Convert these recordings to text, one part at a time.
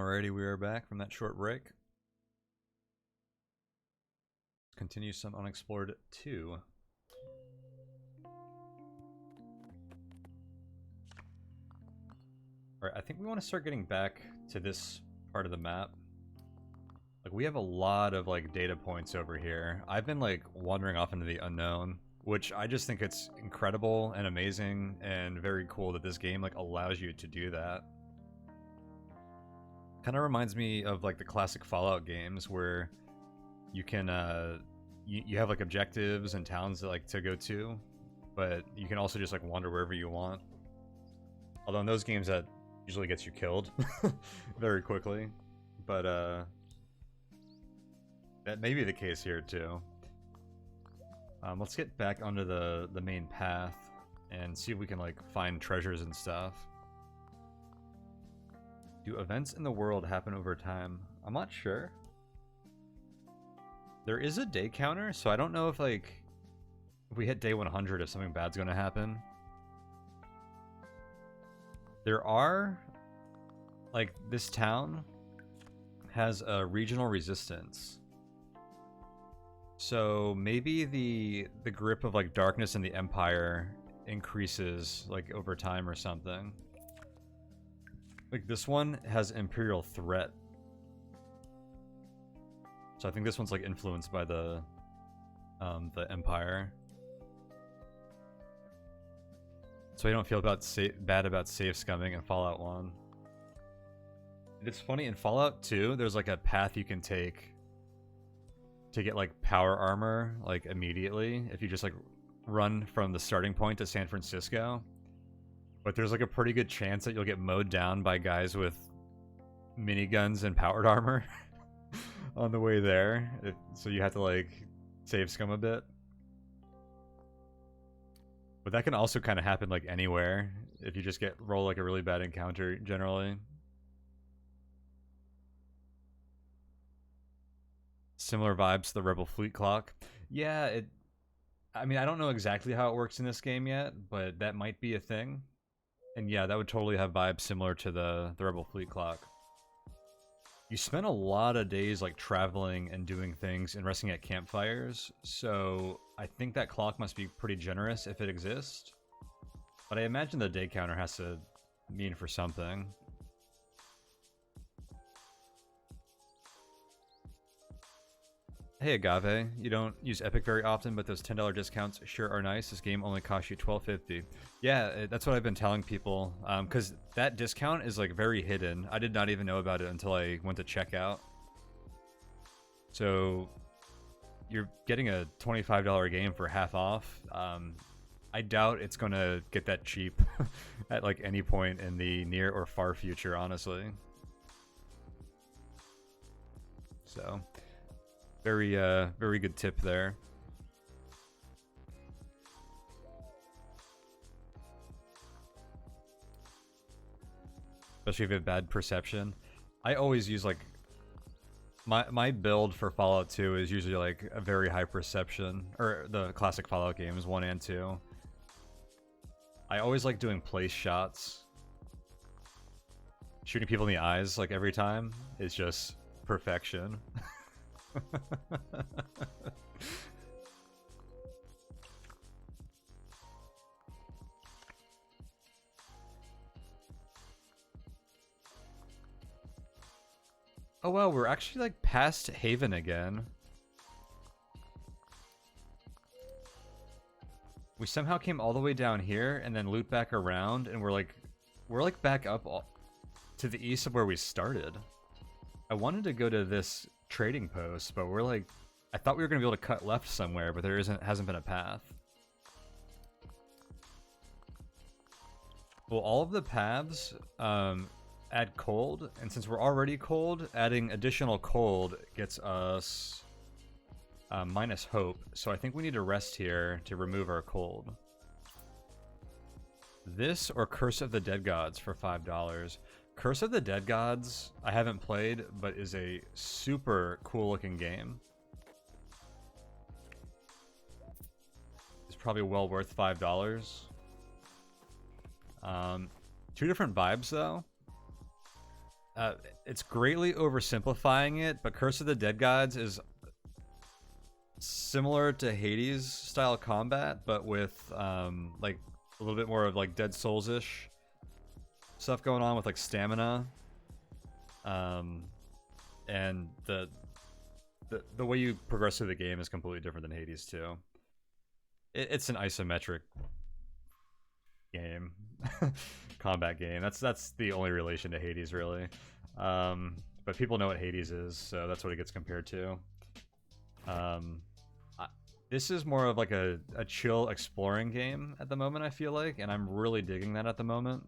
Alrighty, we are back from that short break. Let's continue some Unexplored 2. Alright, I think we want to start getting back to this part of the map. Like, we have a lot of, like, data points over here. I've been, like, wandering off into the unknown, which I just think it's incredible and amazing and very cool that this game, like, allows you to do that. Kind of reminds me of, like, the classic Fallout games where you can, you have, like, objectives and towns that, like, to go to, but you can also just, like, wander wherever you want. Although in those games that usually gets you killed very quickly, but, that may be the case here, too. Let's get back onto the main path and see if we can, like, find treasures and stuff. Do events in the world happen over time? I'm not sure. There is a day counter, so I don't know if, like, if we hit day 100 if something bad's gonna happen. There are, like, this town has a regional resistance. So maybe the grip of, like, darkness in the Empire increases, like, over time or something. Like, this one has Imperial Threat. So I think this one's, like, influenced by the Empire. So I don't feel bad about safe scumming in Fallout 1. It's funny, in Fallout 2, there's, like, a path you can take to get, like, power armor, like, immediately, if you just, like, run from the starting point to San Francisco. But there's, like, a pretty good chance that you'll get mowed down by guys with miniguns and powered armor on the way there. So you have to, like, save scum a bit. But that can also kind of happen, like, anywhere, if you just roll, like, a really bad encounter, generally. Similar vibes to the Rebel Fleet Clock. Yeah, I mean, I don't know exactly how it works in this game yet, but that might be a thing. And yeah, that would totally have vibes similar to the Rebel Fleet Clock. You spend a lot of days, like, traveling and doing things and resting at campfires, so I think that clock must be pretty generous if it exists. But I imagine the day counter has to mean for something. Hey Agave, you don't use Epic very often, but those $10 discounts sure are nice. This game only costs you $12.50. Yeah, that's what I've been telling people, because that discount is, like, very hidden. I did not even know about it until I went to checkout. So you're getting a $25 game for half off. I doubt it's going to get that cheap at, like, any point in the near or far future, honestly. So very good tip there. Especially if you have bad perception. I always use, like, my build for Fallout 2 is usually, like, a very high perception, or the classic Fallout games 1 and 2. I always like doing place shots. Shooting people in the eyes, like, every time is just perfection. Oh well, we're actually, like, past Haven again. We somehow came all the way down here and then looped back around, and we're like back up to the east of where we started. I wanted to go to this trading post, but we're like, I thought we were gonna be able to cut left somewhere, but there hasn't been a path. Well, all of the paths add cold, and since we're already cold, adding additional cold gets us minus hope. So I think we need to rest here to remove our cold. This or Curse of the Dead Gods for $5. Curse of the Dead Gods, I haven't played, but is a super cool looking game. It's probably well worth $5. Two different vibes though. It's greatly oversimplifying it, but Curse of the Dead Gods is similar to Hades style combat, but with like a little bit more of like Dead Souls-ish stuff going on with like stamina, and the way you progress through the game is completely different than Hades too. It's an isometric game, combat game. That's the only relation to Hades really. But people know what Hades is, so that's what it gets compared to. This is more of like a chill exploring game at the moment, I feel like, and I'm really digging that at the moment.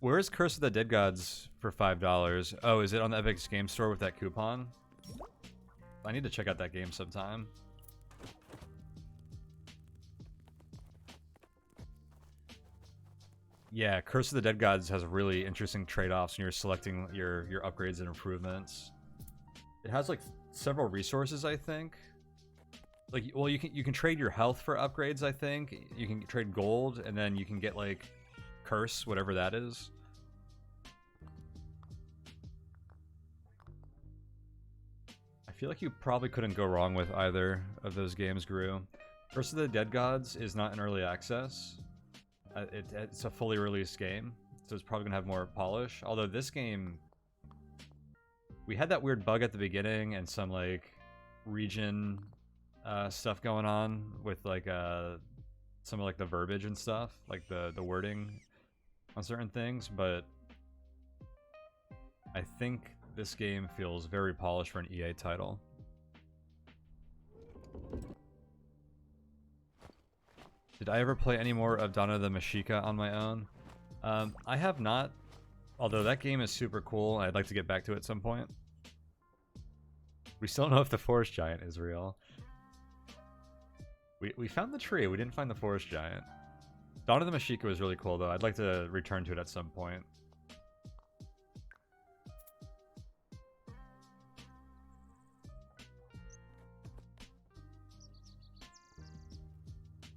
Where is Curse of the Dead Gods for $5? Oh, is it on the Epic Game Store with that coupon? I need to check out that game sometime. Yeah, Curse of the Dead Gods has really interesting trade-offs when you're selecting your upgrades and improvements. It has like several resources, I think. Like, well, you can trade your health for upgrades, I think. You can trade gold, and then you can get like curse, whatever that is. I feel like you probably couldn't go wrong with either of those games, Guru. Curse of the Dead Gods is not in early access. It's a fully released game, so it's probably gonna have more polish. Although this game, we had that weird bug at the beginning and some like region stuff going on with like some of like the verbiage and stuff, like the wording on certain things. But I think this game feels very polished for an EA title. Did I ever play any more of Donna the Mashika on my own? I have not, although that game is super cool. I'd like to get back to it at some point. We still don't know if the forest giant is real. We found the tree, we didn't find the forest giant. Donna the Mashika was really cool though. I'd like to return to it at some point.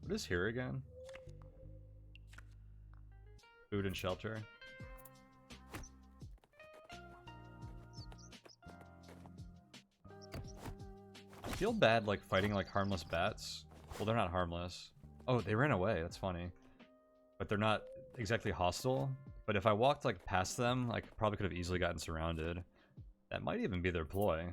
What is here again? Food and shelter. I feel bad like fighting like harmless bats. Well, they're not harmless. Oh, they ran away. That's funny. But they're not exactly hostile. But if I walked like past them, I probably could have easily gotten surrounded. That might even be their ploy.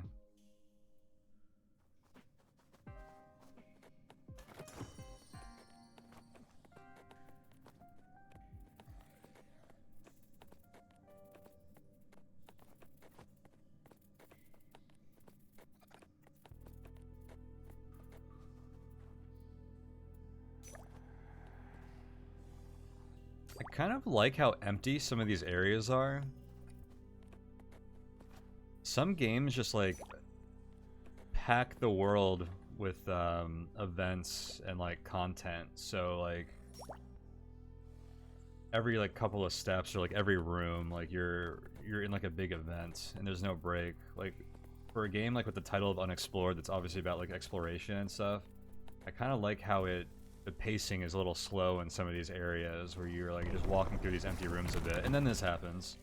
I kind of like how empty some of these areas are. Some games just like pack the world with events and like content. So like every like couple of steps or like every room, like you're in like a big event and there's no break. Like for a game like with the title of Unexplored, that's obviously about like exploration and stuff. I kind of like how the pacing is a little slow in some of these areas where you're like just walking through these empty rooms a bit, and then this happens.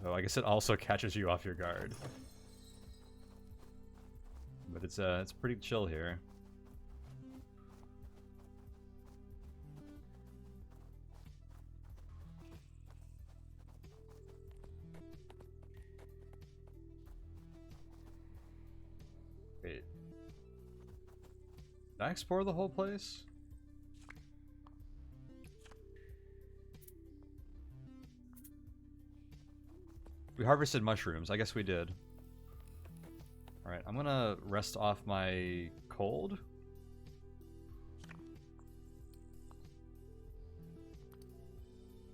Oh, I guess it also catches you off your guard. But it's pretty chill here. Wait. Did I explore the whole place? We harvested mushrooms. I guess we did. Alright, I'm gonna rest off my cold.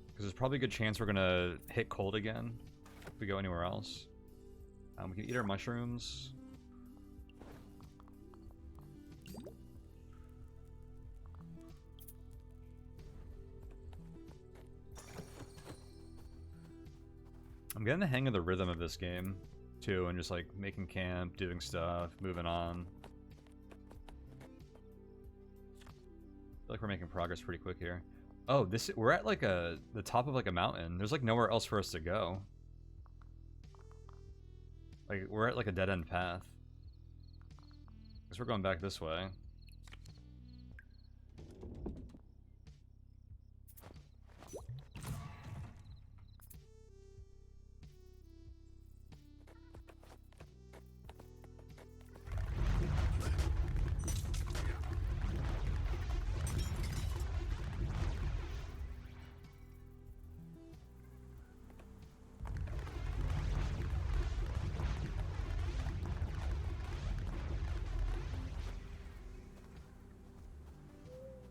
Because there's probably a good chance we're gonna hit cold again if we go anywhere else. We can eat our mushrooms. I'm getting the hang of the rhythm of this game. too, and just like making camp, doing stuff, moving on. I feel like we're making progress pretty quick here. Oh, we're at like the top of like a mountain. There's like nowhere else for us to go. Like we're at like a dead end path. Guess we're going back this way.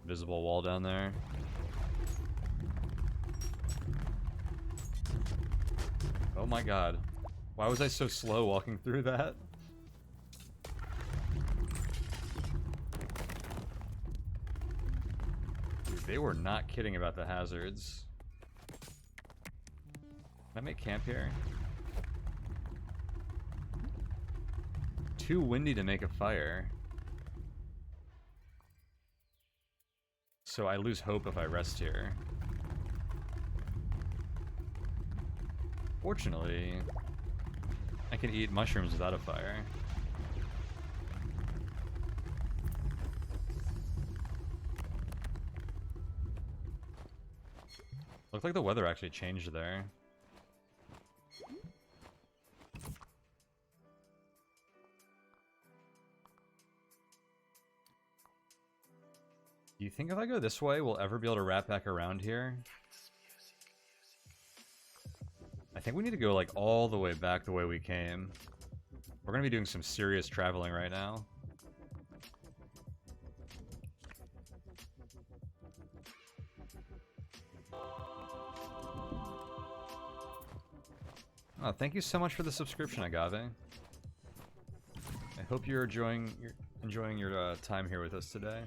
Visible wall down there. Oh my god. Why was I so slow walking through that? Dude, they were not kidding about the hazards. Can I make camp here? Too windy to make a fire. So I lose hope if I rest here. Fortunately, I can eat mushrooms without a fire. Looked like the weather actually changed there. Do you think if I go this way, we'll ever be able to wrap back around here? I think we need to go like all the way back the way we came. We're gonna be doing some serious traveling right now. Oh, thank you so much for the subscription, Agave. I hope you're enjoying your time here with us today.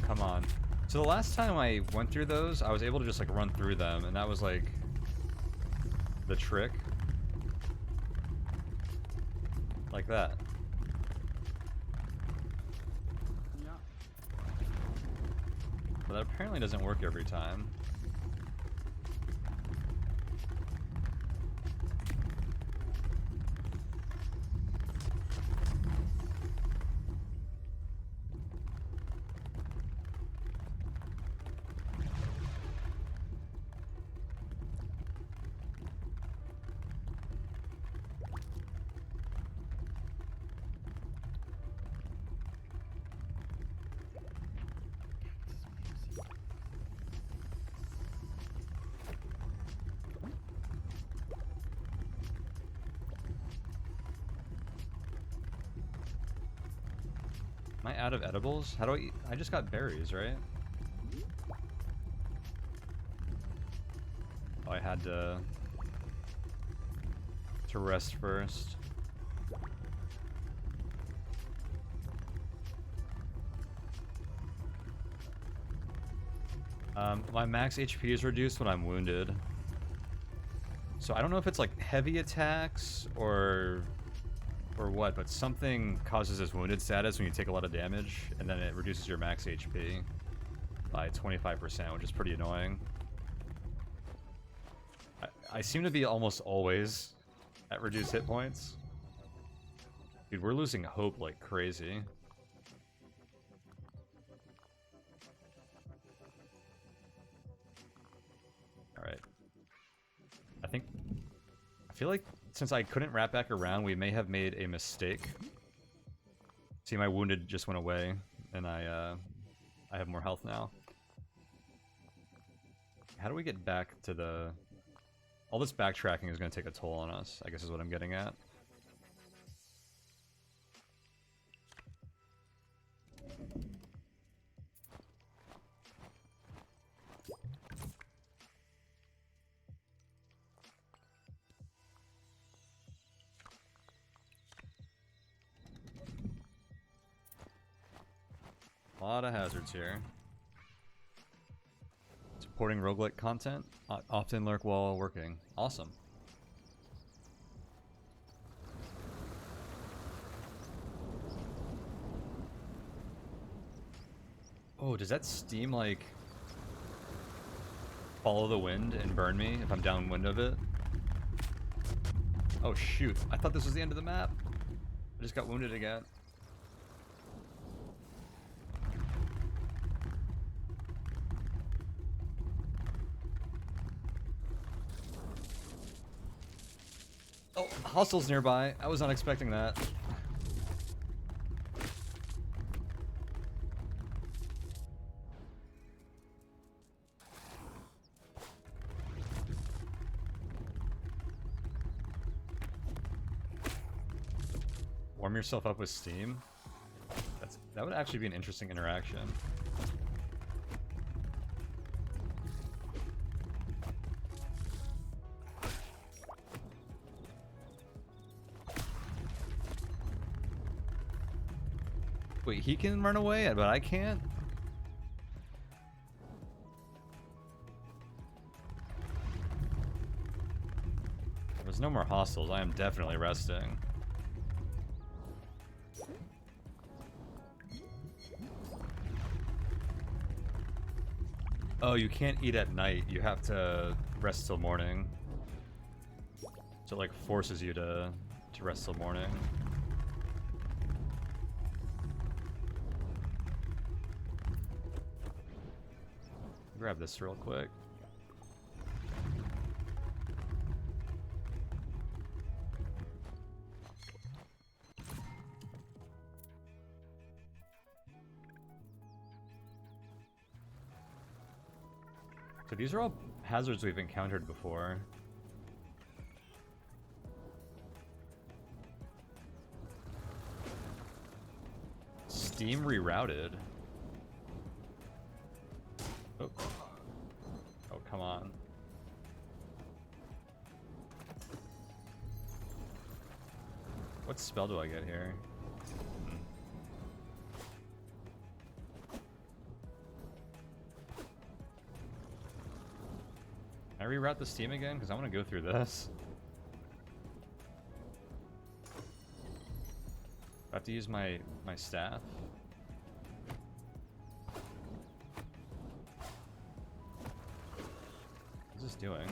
Come on. So the last time I went through those, I was able to just like run through them, and that was like the trick. Like that. Yeah. But that apparently doesn't work every time. Am I out of edibles? How do I eat? I just got berries, right? Oh, I had to rest first. My max HP is reduced when I'm wounded. So I don't know if it's like heavy attacks or what, but something causes this wounded status when you take a lot of damage, and then it reduces your max HP by 25%, which is pretty annoying. I seem to be almost always at reduced hit points. Dude, we're losing hope like crazy. Alright. I feel like since I couldn't wrap back around, we may have made a mistake. See, my wounded just went away, and I have more health now. How do we get back to the... All this backtracking is going to take a toll on us, I guess is what I'm getting at. A lot of hazards here. Supporting roguelike content. Often lurk while working. Awesome. Oh, does that steam, like, follow the wind and burn me if I'm downwind of it? Oh, shoot. I thought this was the end of the map. I just got wounded again. Oh, hostiles nearby. I was not expecting that. Warm yourself up with steam? That would actually be an interesting interaction. Wait, he can run away, but I can't? There's no more hostiles. I am definitely resting. Oh, you can't eat at night. You have to rest till morning. So it, like, forces you to rest till morning. Grab this real quick. So these are all hazards we've encountered before. Steam rerouted. Oh. Oh, come on. What spell do I get here? Can I reroute the steam again? Because I want to go through this. I have to use my staff. What's this doing?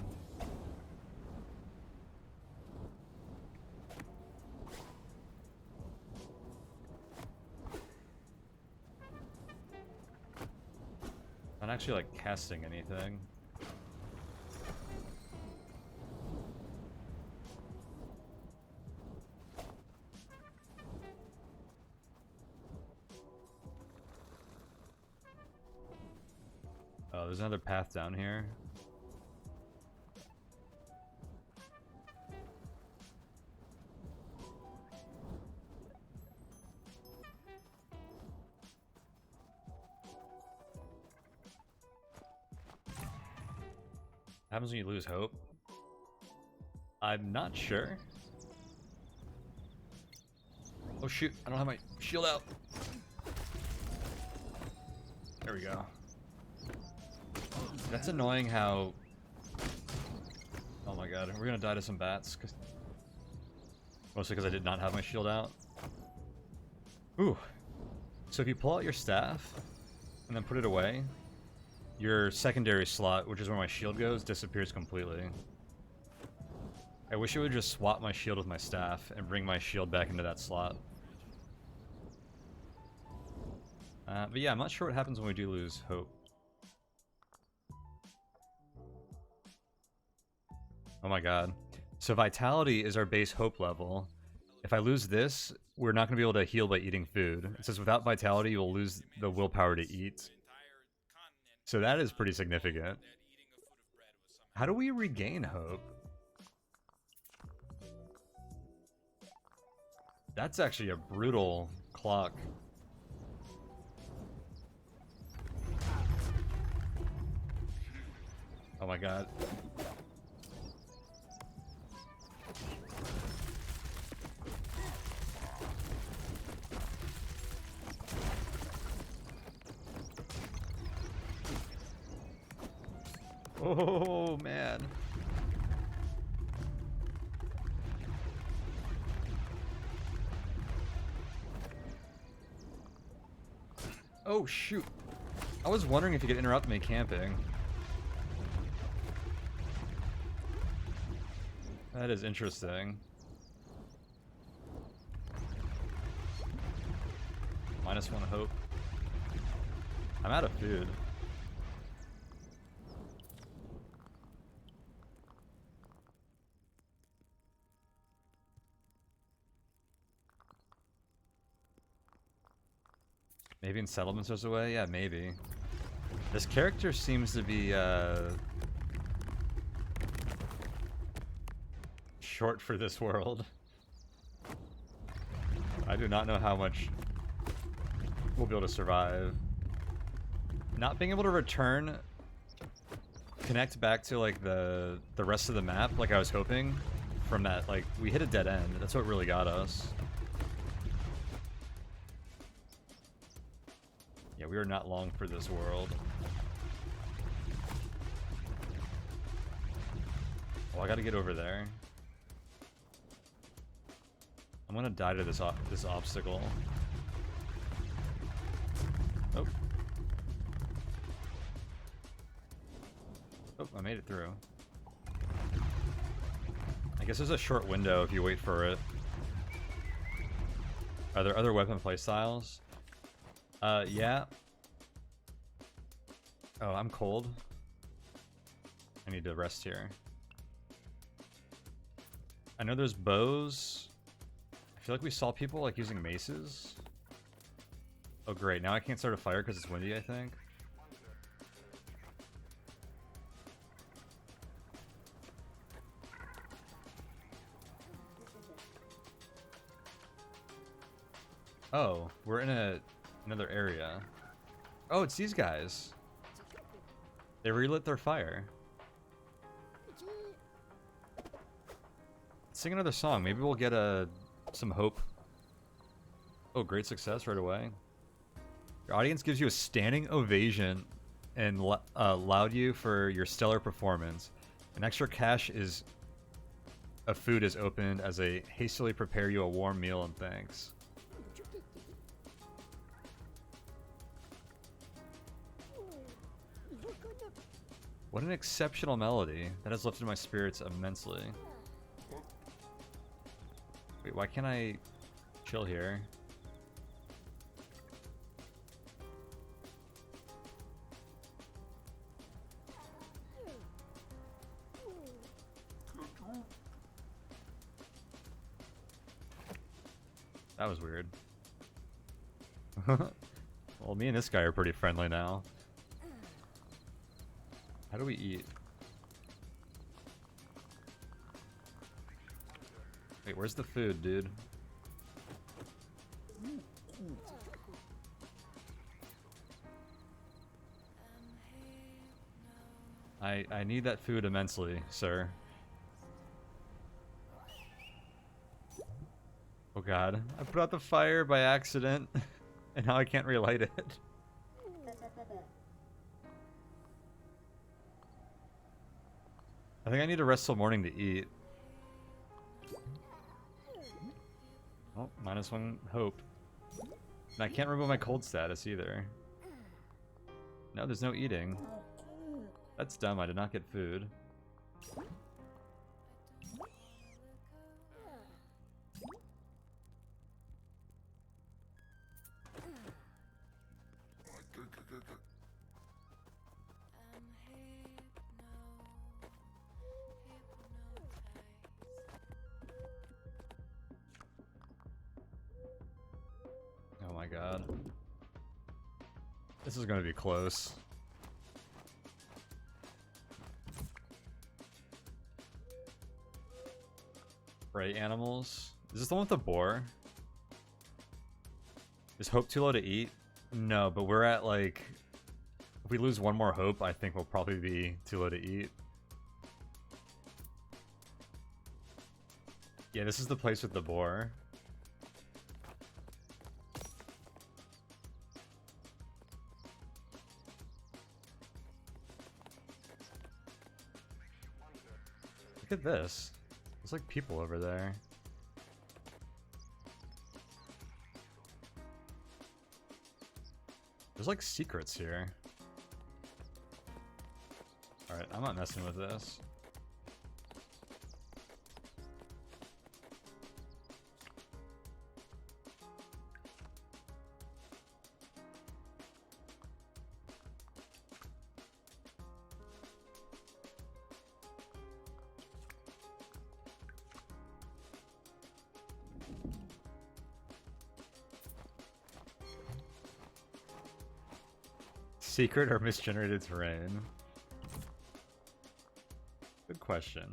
Not actually like casting anything. Oh, there's another path down here. What happens when you lose hope? I'm not sure. Oh shoot, I don't have my shield out. There we go. That's annoying how... Oh my god, we're gonna die to some bats. Mostly because I did not have my shield out. Ooh. So if you pull out your staff and then put it away, your secondary slot, which is where my shield goes, disappears completely. I wish it would just swap my shield with my staff and bring my shield back into that slot. But yeah, I'm not sure what happens when we do lose hope. Oh my god. So vitality is our base hope level. If I lose this, we're not going to be able to heal by eating food. It says without vitality, you'll lose the willpower to eat. So that is pretty significant. How do we regain hope? That's actually a brutal clock. Oh my god. Oh, man. Oh, shoot. I was wondering if you could interrupt me camping. That is interesting. -1 hope. I'm out of food. Maybe in settlements there's a way? Yeah, maybe. This character seems to be, short for this world. I do not know how much we'll be able to survive. Not being able to return, connect back to, like, the rest of the map, like I was hoping, from that, like, we hit a dead end. That's what really got us. Yeah, we are not long for this world. Oh, I gotta get over there. I'm gonna die to this obstacle. Oh. Oh, I made it through. I guess there's a short window if you wait for it. Are there other weapon playstyles? Yeah. Oh, I'm cold. I need to rest here. I know there's bows. I feel like we saw people like using maces. Oh great, now I can't start a fire because it's windy, I think. Oh, we're in another area. Oh, it's these guys. They relit their fire. Sing another song. Maybe we'll get some hope. Oh, great success right away. Your audience gives you a standing ovation and laud you for your stellar performance. An extra cache of food is opened as they hastily prepare you a warm meal and thanks. What an exceptional melody. That has lifted my spirits immensely. Wait, why can't I chill here? That was weird. Well, me and this guy are pretty friendly now. How do we eat? Wait, where's the food, dude? I need that food immensely, sir. Oh god, I put out the fire by accident, and now I can't relight it. I think I need to rest till morning to eat. Oh, -1 hope. And I can't remove my cold status either. No, there's no eating. That's dumb, I did not get food. Oh my god. This is gonna be close. Prey animals. Is this the one with the boar? Is hope too low to eat? No, but we're at like... If we lose one more hope, I think we'll probably be too low to eat. Yeah, this is the place with the boar. Look at this. There's like people over there. There's like secrets here. Alright, I'm not messing with this. Secret or misgenerated terrain? Good question.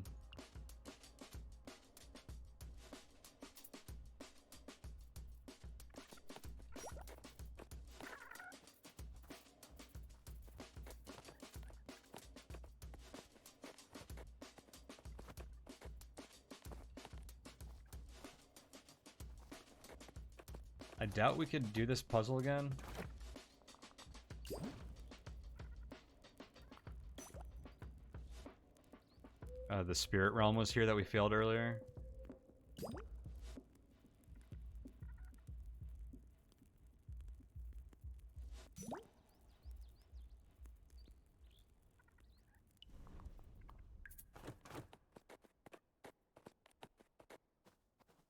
I doubt we could do this puzzle again. The spirit realm was here that we failed earlier. I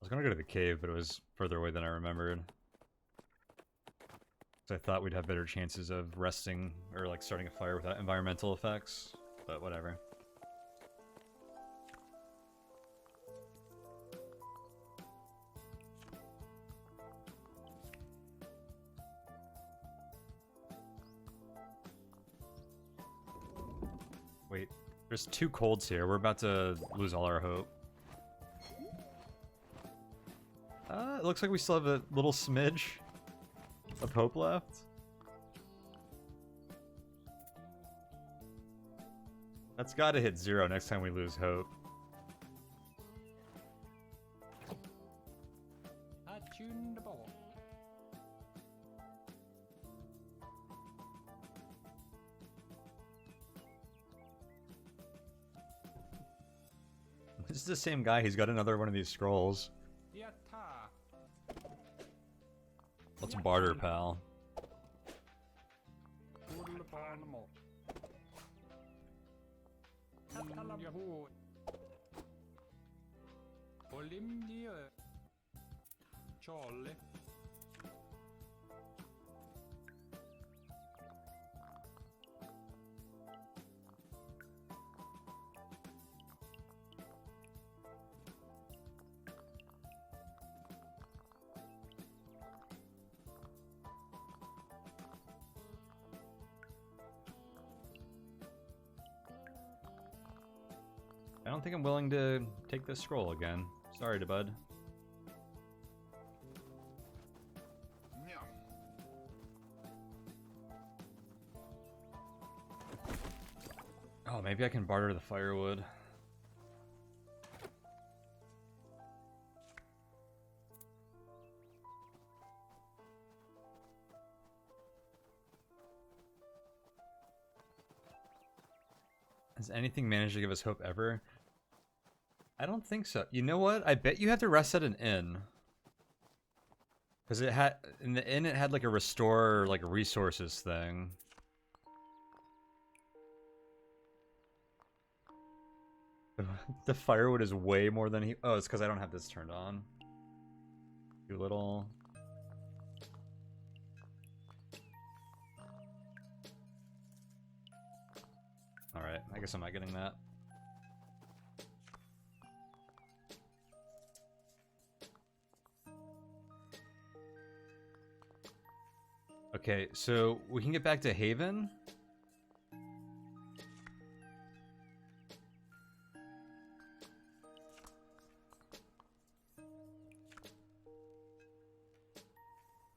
was gonna go to the cave, but it was further away than I remembered. So I thought we'd have better chances of resting or like starting a fire without environmental effects, but whatever. Wait, there's 2 colds here. We're about to lose all our hope. It looks like we still have a little smidge of hope left. That's gotta hit 0 next time we lose hope. This is the same guy. He's got another one of these scrolls. Let's barter, pal. I don't think I'm willing to take this scroll again. Sorry, bud. Oh, maybe I can barter the firewood. Has anything managed to give us hope ever? I don't think so. You know what? I bet you have to rest at an inn. Because it had, in the inn it had like a restore like resources thing. The firewood is way more than he... Oh, it's because I don't have this turned on. Too little. Alright, I guess I'm not getting that. Okay, so we can get back to Haven.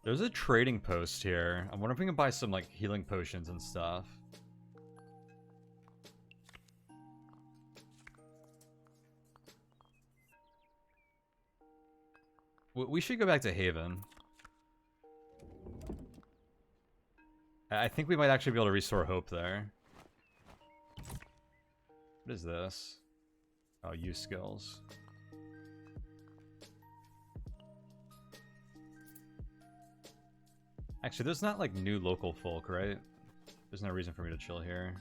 There's a trading post here. I wonder if we can buy some like healing potions and stuff. We should go back to Haven. I think we might actually be able to restore hope there. What is this? Oh, use skills. Actually, there's not like new local folk, right? There's no reason for me to chill here.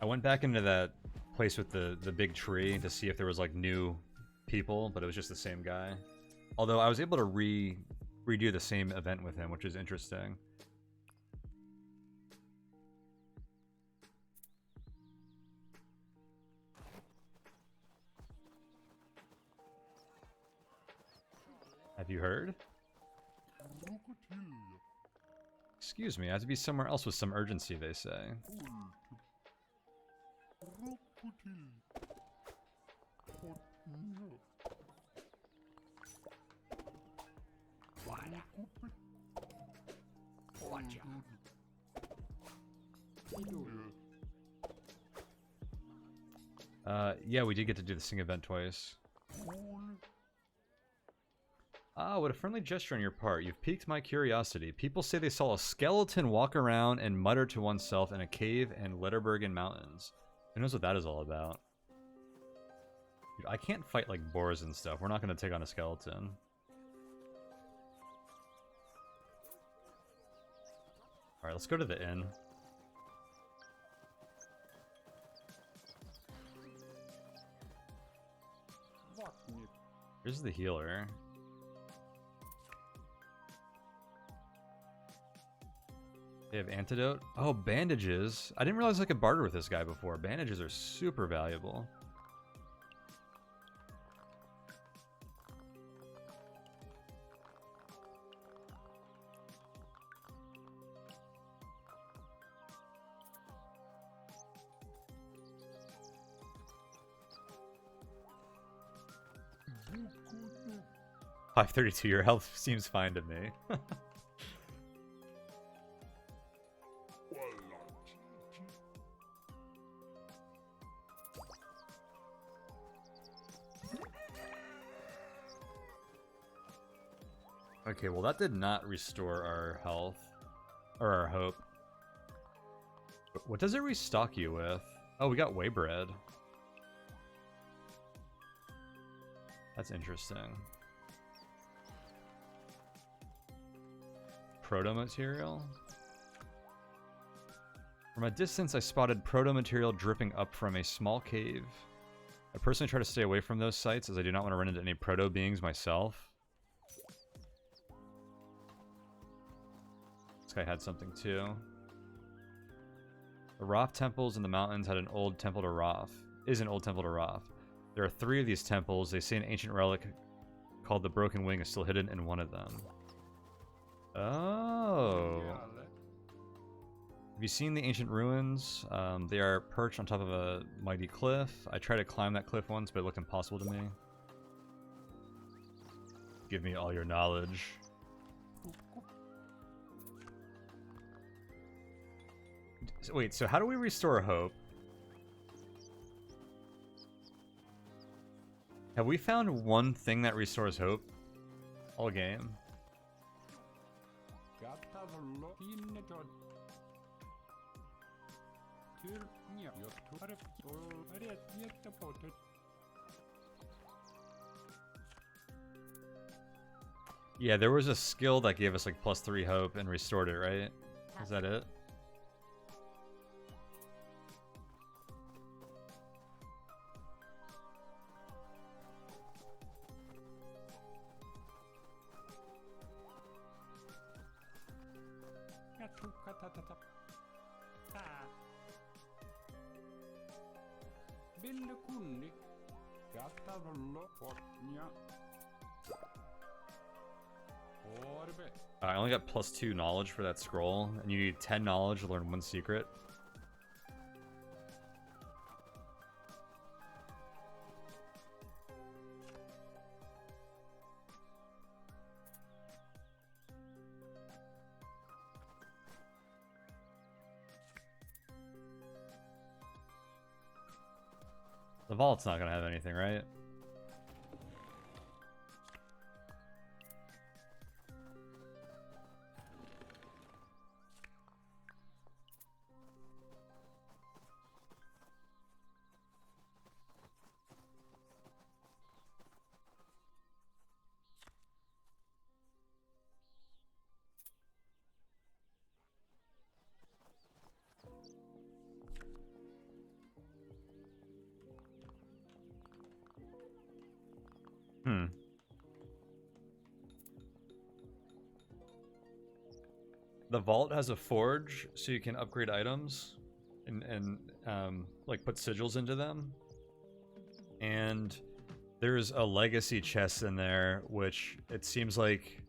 I went back into that place with the big tree to see if there was like new people, but it was just the same guy. Although I was able to redo the same event with him, which is interesting. Have you heard? Excuse me, I have to be somewhere else with some urgency, they say. Yeah, we did get to do the sing event twice. Ah, what a friendly gesture on your part. You've piqued my curiosity. People say they saw a skeleton walk around and mutter to oneself in a cave in Letterbergen Mountains. Who knows what that is all about? Dude, I can't fight like boars and stuff. We're not going to take on a skeleton. Alright, let's go to the inn. Here's the healer. They have antidote? Oh, bandages. I didn't realize I could barter with this guy before. Bandages are super valuable. $532, your health seems fine to me. Okay, well that did not restore our health. Or our hope. What does it restock you with? Oh, we got whey bread. That's interesting. Proto-material? From a distance, I spotted proto-material dripping up from a small cave. I personally try to stay away from those sites as I do not want to run into any proto-beings myself. This guy had something too. The Roth temples in the mountains had an old temple to Roth. Is an old temple to Roth. There are 3 of these temples. They say an ancient relic called the Broken Wing is still hidden in one of them. Oh. Have you seen the ancient ruins? They are perched on top of a mighty cliff. I tried to climb that cliff once, but it looked impossible to me. Give me all your knowledge. Wait, so how do we restore hope? Have we found one thing that restores hope? All game. Yeah, there was a skill that gave us like +3 hope and restored it, right? Is that it? I only got +2 knowledge for that scroll, and you need 10 knowledge to learn 1 secret. The vault's not gonna have anything, right? Hmm. The vault has a forge, so you can upgrade items and like put sigils into them. And there's a legacy chest in there, which it seems like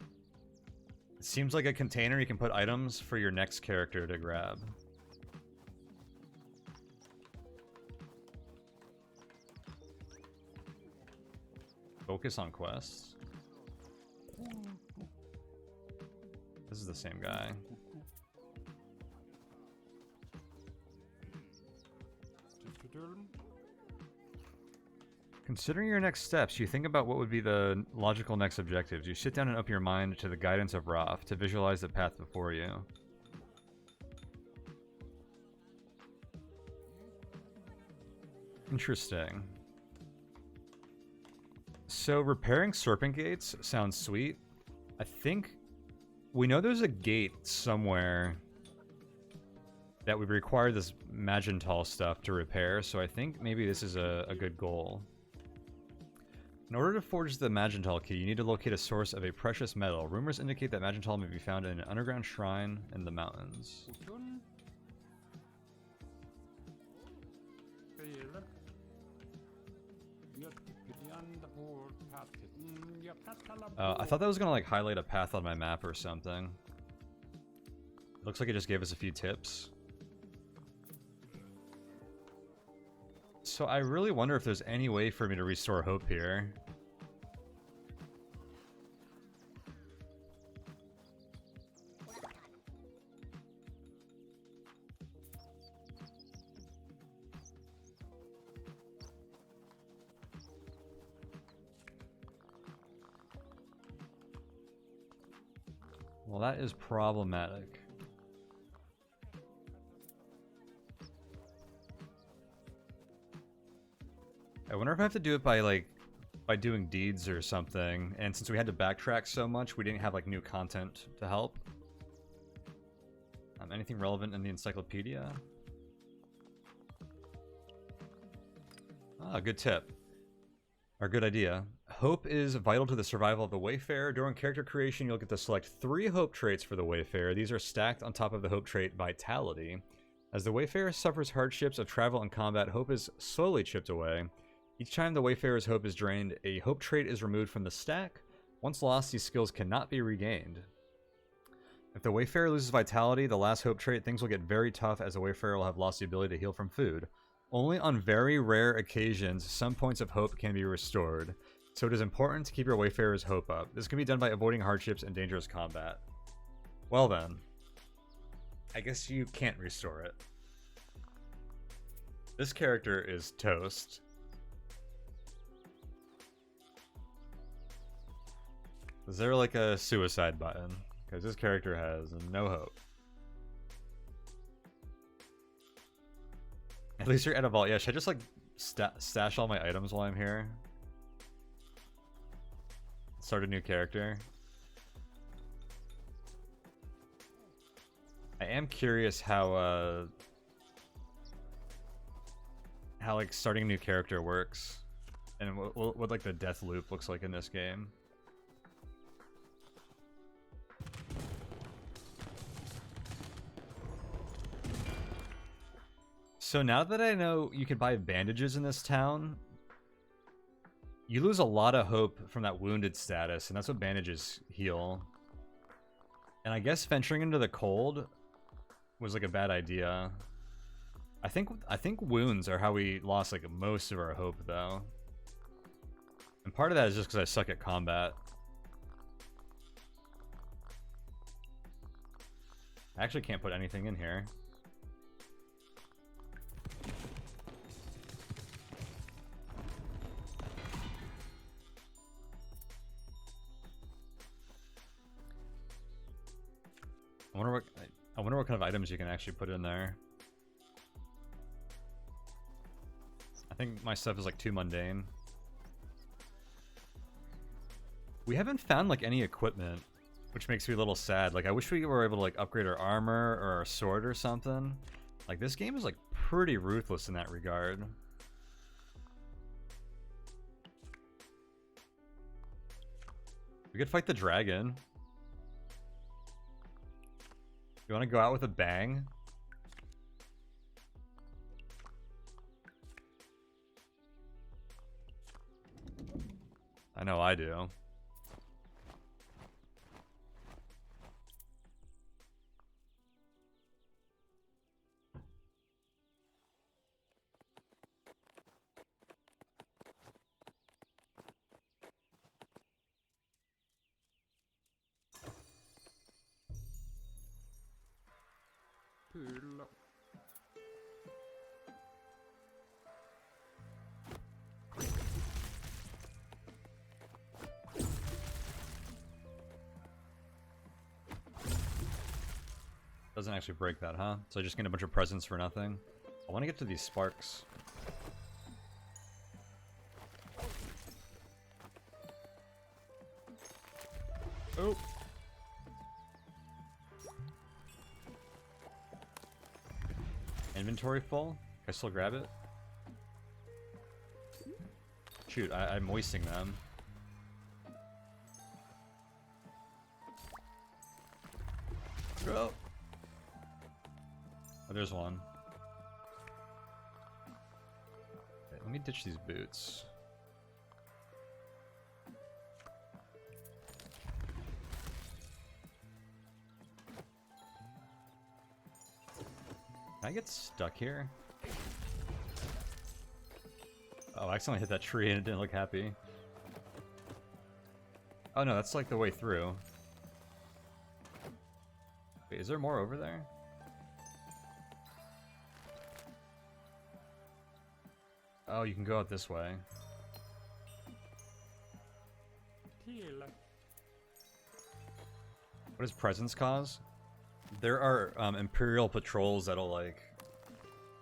a container you can put items for your next character to grab. Focus on quests. This is the same guy. Considering your next steps, you think about what would be the logical next objectives. You sit down and open your mind to the guidance of Roth to visualize the path before you. Interesting. So repairing serpent gates sounds sweet. I think we know there's a gate somewhere that would require this Magental stuff to repair, so I think maybe this is a good goal. In order to forge the Magental key, you need to locate a source of a precious metal. Rumors indicate that Magental may be found in an underground shrine in the mountains. I thought that was gonna like highlight a path on my map or something. Looks like it just gave us a few tips. So I really wonder if there's any way for me to restore hope here. Well, that is problematic. I wonder if I have to do it by doing deeds or something. And since we had to backtrack so much, we didn't have like new content to help. Anything relevant in the encyclopedia? Ah, good tip. Or good idea. Hope is vital to the survival of the Wayfarer. During character creation, you'll get to select 3 hope traits for the Wayfarer. These are stacked on top of the hope trait Vitality. As the Wayfarer suffers hardships of travel and combat, hope is slowly chipped away. Each time the Wayfarer's hope is drained, a hope trait is removed from the stack. Once lost, these skills cannot be regained. If the Wayfarer loses Vitality, the last hope trait, things will get very tough as the Wayfarer will have lost the ability to heal from food. Only on very rare occasions, some points of hope can be restored, so it is important to keep your Wayfarer's hope up. This can be done by avoiding hardships and dangerous combat. Well then, I guess you can't restore it. This character is toast. Is there like a suicide button? Because this character has no hope. At least you're at a vault. Yeah, should I just like stash all my items while I'm here? Start a new character. I am curious how like starting a new character works, and what like the death loop looks like in this game. So now that I know you can buy bandages in this town, you lose a lot of hope from that wounded status, and that's what bandages heal. And I guess venturing into the cold was like a bad idea. I think wounds are how we lost like most of our hope though. And part of that is just because I suck at combat. I actually can't put anything in here. I wonder what kind of items you can actually put in there. I think my stuff is like too mundane. We haven't found like any equipment, which makes me a little sad. Like I wish we were able to like upgrade our armor or our sword or something. Like this game is like pretty ruthless in that regard. We could fight the dragon. You want to go out with a bang? I know I do. Doesn't actually break that, huh? So I just get a bunch of presents for nothing. I want to get to these sparks. Oh! Inventory full? Can I still grab it? Shoot, I'm wasting them. Go! Oh, there's one. Okay, let me ditch these boots. Can I get stuck here? Oh, I accidentally hit that tree and it didn't look happy. Oh no, that's like the way through. Wait, is there more over there? Oh, you can go out this way. What does presence cause? There are Imperial patrols that'll, like,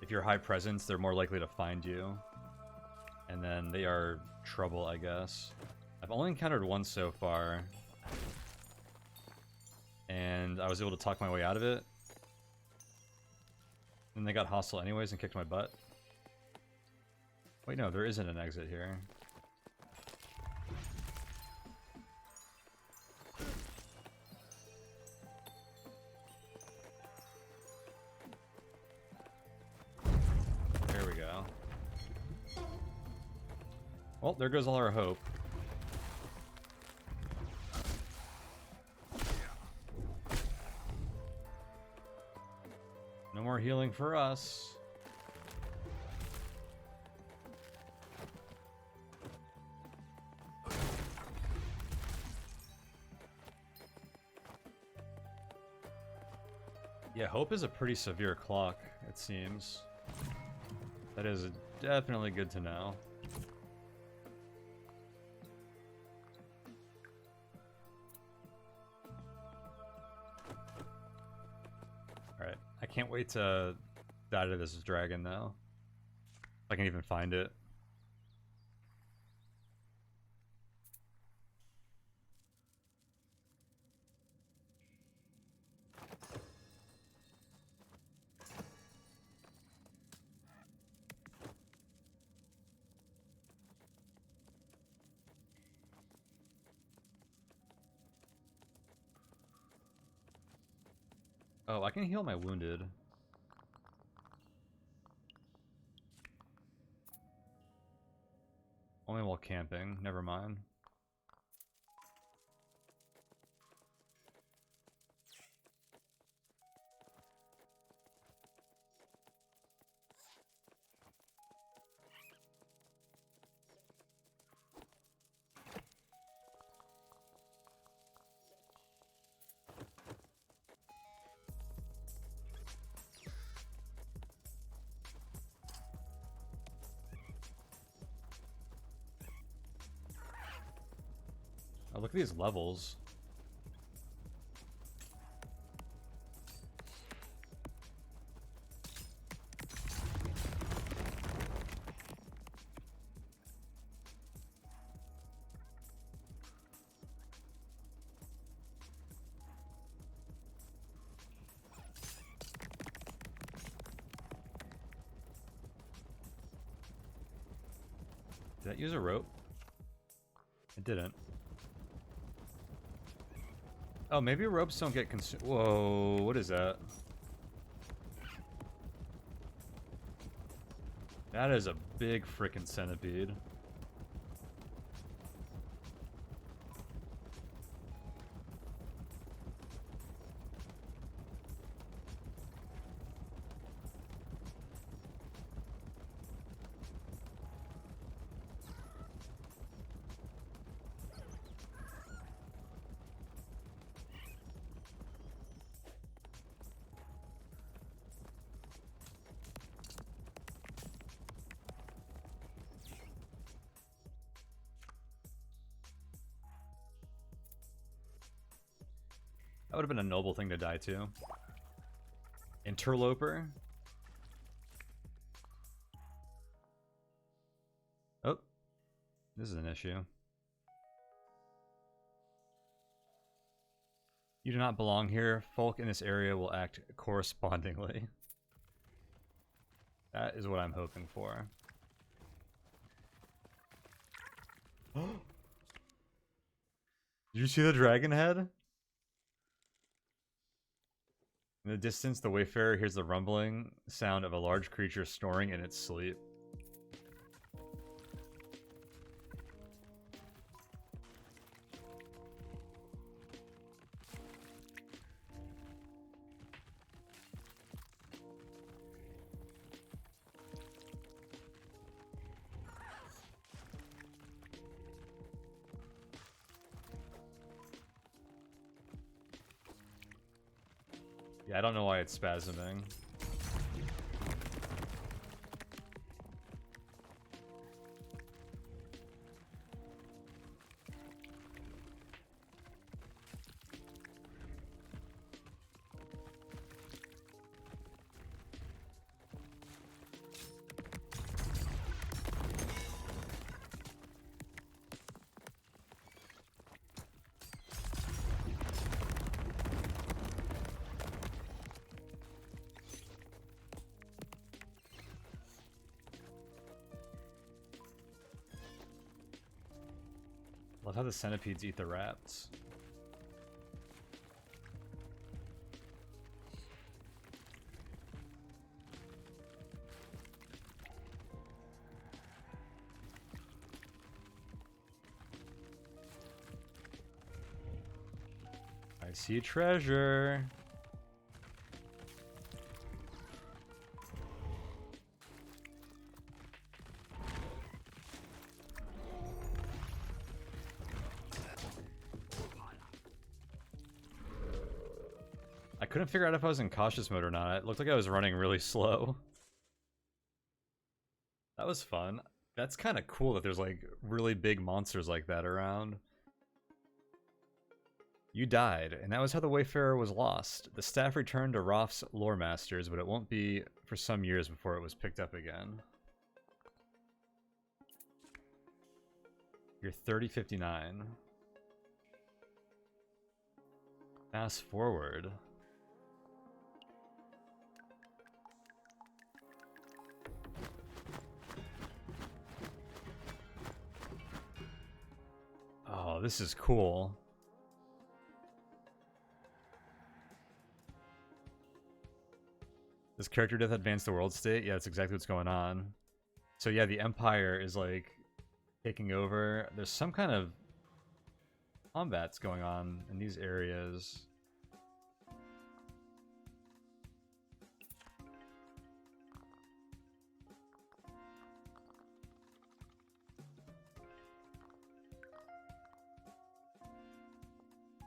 if you're high presence, they're more likely to find you. And then they are trouble, I guess. I've only encountered one so far. And I was able to talk my way out of it. And they got hostile anyways and kicked my butt. Wait, no, there isn't an exit here. There we go. Well, there goes all our hope. No more healing for us. Yeah, hope is a pretty severe clock, it seems. That is definitely good to know. Alright, I can't wait to die to this dragon though. If I can even find it. Oh, I can heal my wounded. Only while camping, never mind. Oh, look at these levels. Did that use a rope? It didn't. Oh, maybe ropes don't get consumed. Whoa, what is that? That is a big frickin' centipede. That would have been a noble thing to die to. Interloper? Oh. This is an issue. You do not belong here. Folk in this area will act correspondingly. That is what I'm hoping for. Did you see the dragon head? In the distance, the Wayfarer hears the rumbling sound of a large creature snoring in its sleep. Yeah, I don't know why it's spasming. Love how the centipedes eat the rats. I see treasure. I couldn't figure out if I was in cautious mode or not. It looked like I was running really slow. That was fun. That's kind of cool that there's like really big monsters like that around. You died, and that was how the Wayfarer was lost. The staff returned to Roth's lore masters, but it won't be for some years before it was picked up again. You're 3059. Fast forward. Oh, this is cool. Does character death advance the world state? Yeah, that's exactly what's going on. So yeah, the Empire is like taking over. There's some kind of combats going on in these areas.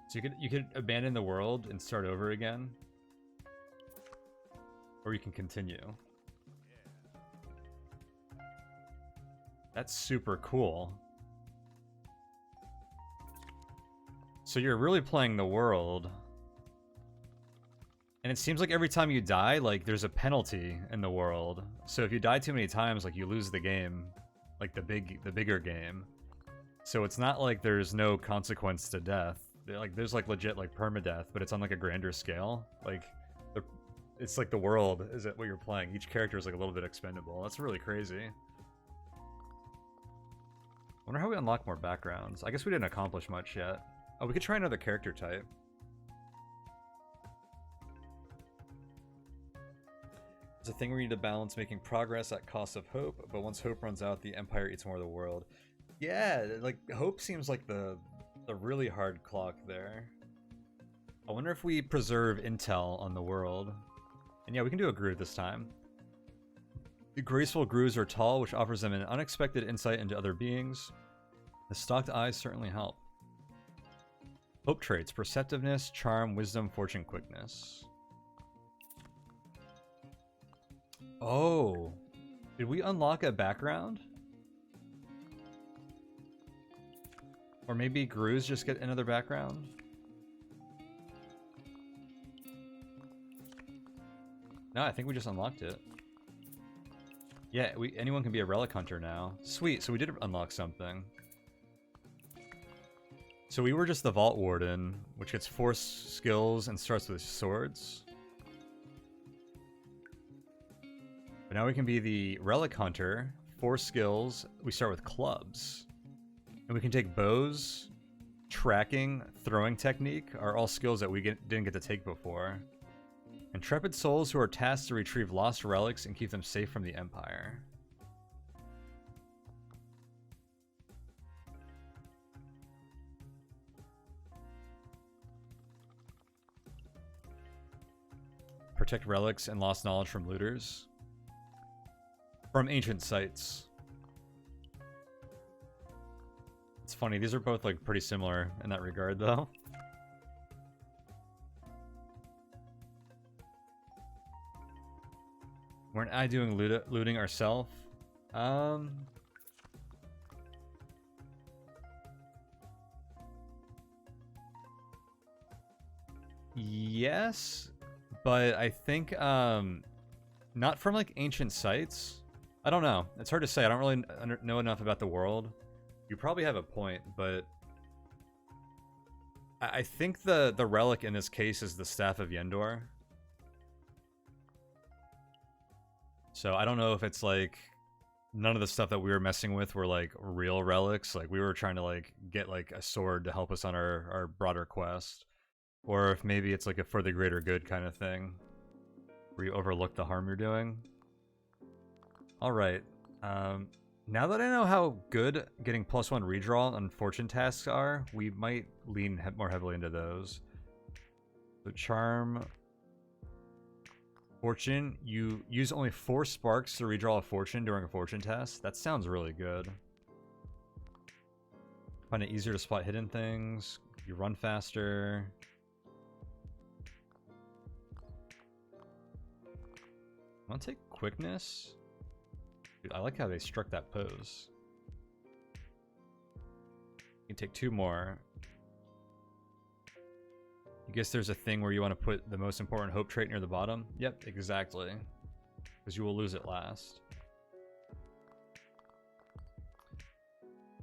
So you could abandon the world and start over again, or you can continue. That's super cool. So you're really playing the world, and it seems like every time you die, like there's a penalty in the world. So if you die too many times, like you lose the game, like the bigger game. So it's not like there's no consequence to death. Like there's like legit like permadeath, but it's on like a grander scale. Like it's like the world is what you're playing. Each character is like a little bit expendable. That's really crazy. Wonder how we unlock more backgrounds. I guess we didn't accomplish much yet. Oh, we could try another character type. It's a thing where you need to balance making progress at cost of hope, but once hope runs out, the Empire eats more of the world. Yeah, like, hope seems like the really hard clock there. I wonder if we preserve intel on the world. And yeah, we can do a Groove this time. The graceful grooves are tall, which offers them an unexpected insight into other beings. The stalked eyes certainly help. Hope traits: perceptiveness, charm, wisdom, fortune, quickness. Oh, did we unlock a background? Or maybe grooves just get another background? No, I think we just unlocked it. Yeah, anyone can be a relic hunter now. Sweet, so we did unlock something. So we were just the Vault Warden, which gets 4 skills and starts with swords. But now we can be the Relic Hunter, 4 skills. We start with clubs. And we can take bows, tracking, throwing technique are all skills that we didn't get to take before. Intrepid souls who are tasked to retrieve lost relics and keep them safe from the Empire. Protect relics and lost knowledge from looters. From ancient sites. It's funny, these are both like pretty similar in that regard though. Weren't I doing looting ourselves? Yes, but I think not from like ancient sites. I don't know. It's hard to say. I don't really know enough about the world. You probably have a point, but I think the relic in this case is the Staff of Yendor. So I don't know if it's like none of the stuff that we were messing with were like real relics. Like we were trying to like get like a sword to help us on our broader quest. Or if maybe it's like a for the greater good kind of thing. Where you overlook the harm you're doing. Alright. Now that I know how good getting +1 redraw on fortune tasks are, we might lean more heavily into those. So charm... Fortune, you use only 4 sparks to redraw a fortune during a fortune test. That sounds really good. Find it easier to spot hidden things. You run faster. I want to take quickness. Dude, I like how they struck that pose. You can take 2 more. I guess there's a thing where you want to put the most important hope trait near the bottom. Yep, exactly. Because you will lose it last.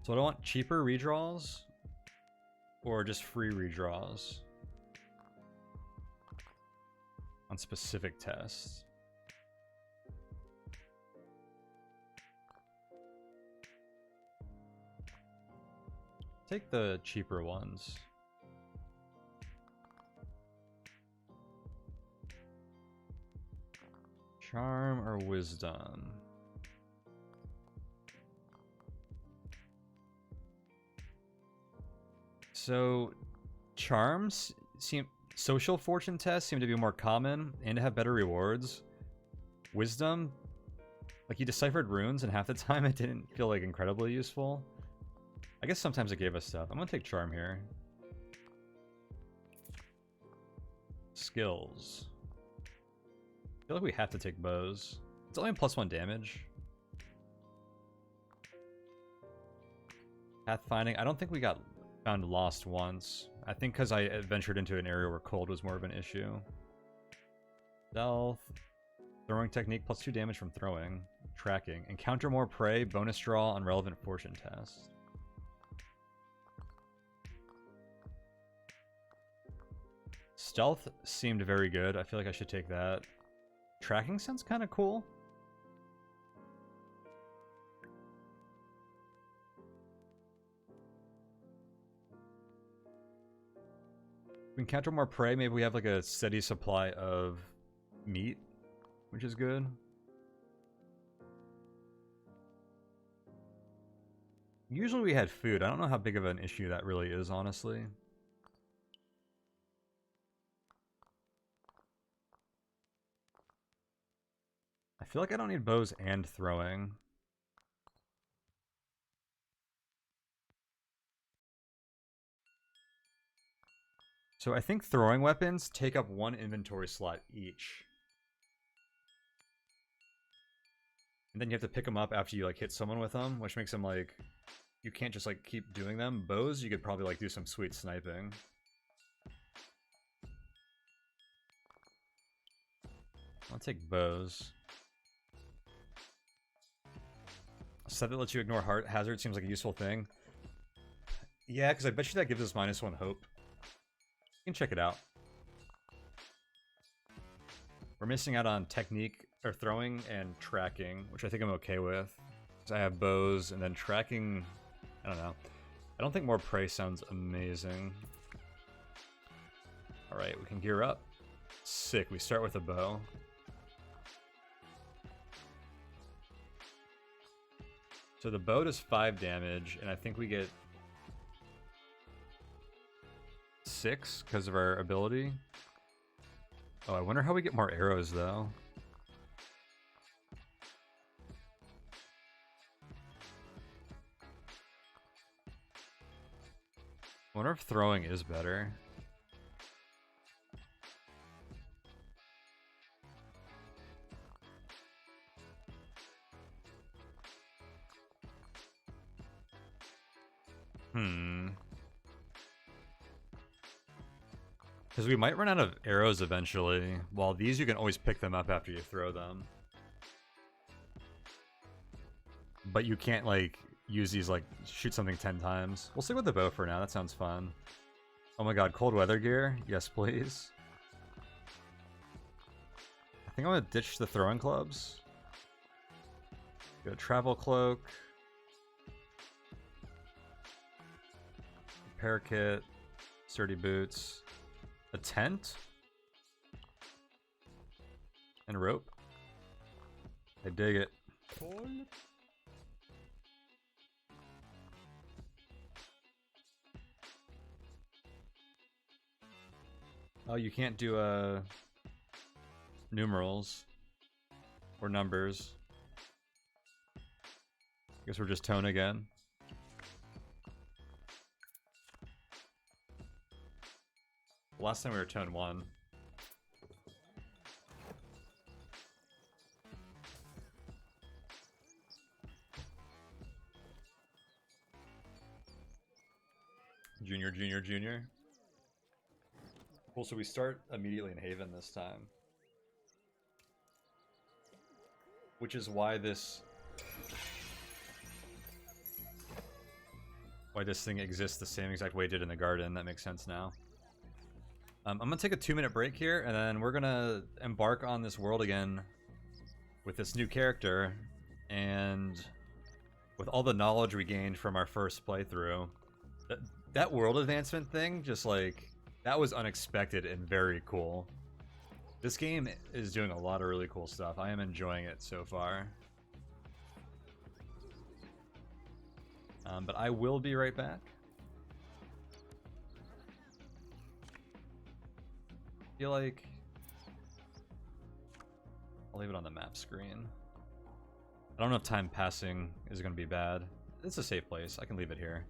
So I want cheaper redraws or just free redraws on specific tests. Take the cheaper ones. Charm or wisdom? So, charms seem... Social fortune tests seem to be more common and to have better rewards. Wisdom, like you deciphered runes and half the time it didn't feel like incredibly useful. I guess sometimes it gave us stuff. I'm gonna take charm here. Skills. I feel like we have to take bows. It's only a +1 damage. Pathfinding. I don't think we got found lost once. I think because I ventured into an area where cold was more of an issue. Stealth. Throwing technique, +2 damage from throwing. Tracking. Encounter more prey, bonus draw on relevant fortune test. Stealth seemed very good. I feel like I should take that. Tracking sounds kind of cool. We encounter more prey. Maybe we have like a steady supply of meat. which is good. Usually we had food. I don't know how big of an issue that really is, honestly. I feel like I don't need bows and throwing. So I think throwing weapons take up 1 inventory slot each. And then you have to pick them up after you like hit someone with them, which makes them like... You can't just like keep doing them. Bows, you could probably like do some sweet sniping. I'll take bows. Set that lets you ignore heart hazard seems like a useful thing. Yeah, because I bet you that gives us -1 hope. You can check it out. We're missing out on technique, or throwing, and tracking, which I think I'm okay with. Because I have bows, and then tracking, I don't know. I don't think more prey sounds amazing. Alright, we can gear up. Sick, we start with a bow. So the bow does 5 damage, and I think we get 6 because of our ability. Oh, I wonder how we get more arrows, though. I wonder if throwing is better. Because we might run out of arrows eventually, while these you can always pick them up after you throw them. But you can't, like, use these, like, shoot something 10 times. We'll stick with the bow for now, that sounds fun. Oh my god, cold weather gear? Yes, please. I think I'm gonna ditch the throwing clubs. Get a travel cloak. Repair kit. Sturdy boots. A tent? And rope. I dig it. Oh, you can't do numerals or numbers. Guess we're just tone again. Last time we were tone 1. Junior, junior, junior. Cool, so we start immediately in Haven this time. Which is why this thing exists the same exact way it did in the garden. That makes sense now. I'm gonna take a 2-minute break here, and then we're gonna embark on this world again with this new character, and with all the knowledge we gained from our first playthrough. That world advancement thing, just like, that was unexpected and very cool. This game is doing a lot of really cool stuff. I am enjoying it so far. But I will be right back. I feel like I'll leave it on the map screen. I don't know if time passing is going to be bad. It's a safe place. I can leave it here.